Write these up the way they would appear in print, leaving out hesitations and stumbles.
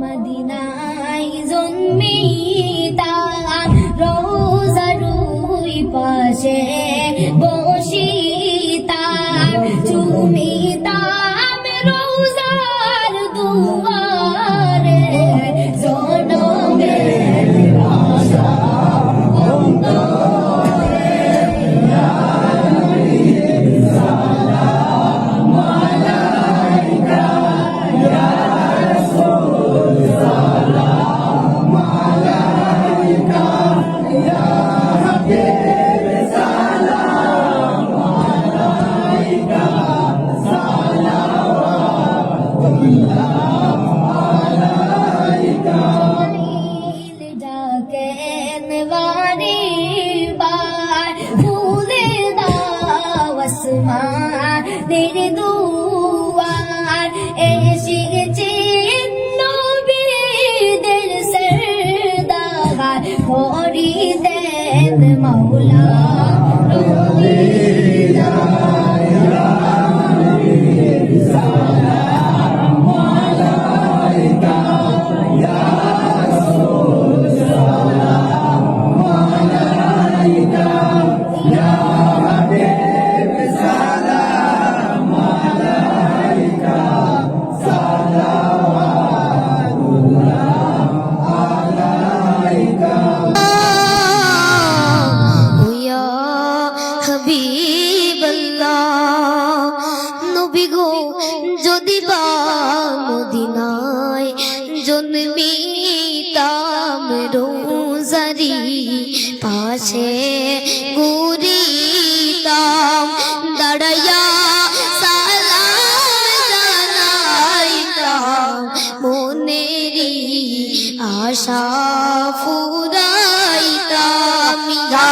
মদিনায় জন্মিতাম রোজার ওই পাশে বসিতাম চুমিতাম রোজার দুয়ারে জনমের আশা অন্তরে সালাম আলাইকা ইয়া রাসূল সালাম আলাইকা ইয়া হাবিব সালাম আলাইকা সালাওয়াতুল্লাহ আলাইকা ডাকেন বারে বার ফুলে দাও আসমানের দুয়ার এসেছেন নবীদের সরদার ফরিদের মাওলা যদি বা মদিনায় জন্মিতাম রোজারি পাশে ঘুরিতাম দাঁড়াইয়া সালাম জানাইতাম মনেরি আশা ফুরাইতাম ইয়া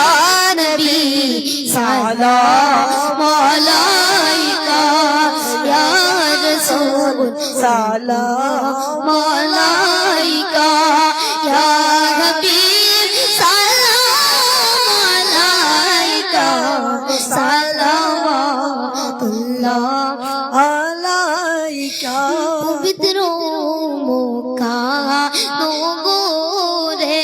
নবী সালাম আলাইকা ইয়া রাসূল সালাম আলাইকা ইয়া হাবিব সালাম আলাইকা সালাওয়াতুল্লাহ আলাইকা পবিত্র মক্কা নগরে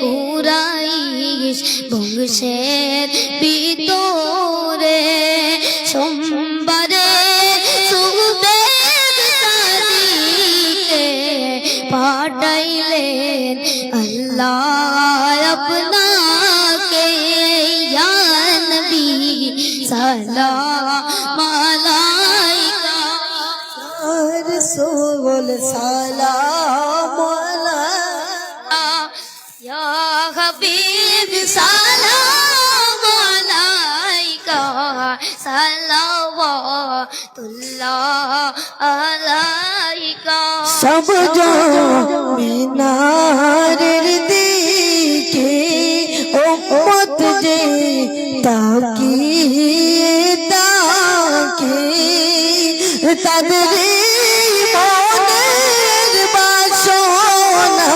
কুরাইশ বংশের ভিতরে সোমবারে সুবেদ সাদিকে পাঠাইলেন আল্লাহ আপনাকে ইয়া নবী সালাম আলাইকা রাসূল সালাম আলাইকা ইয়া হাবিব সালাম আলাইকা সালাওয়াতুল্লাহ আলাইকা সব মিনারের দিকে উম্মত যে তাকিয়ে তাকিয়ে তাদের মনের বাসনা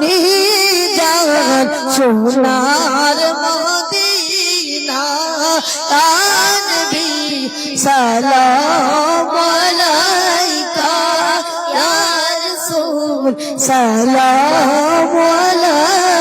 নিয়ে যান সোনার মদিনা নবী সালাম আলাইকা ইয়া রাসূল সালাম আলাইকা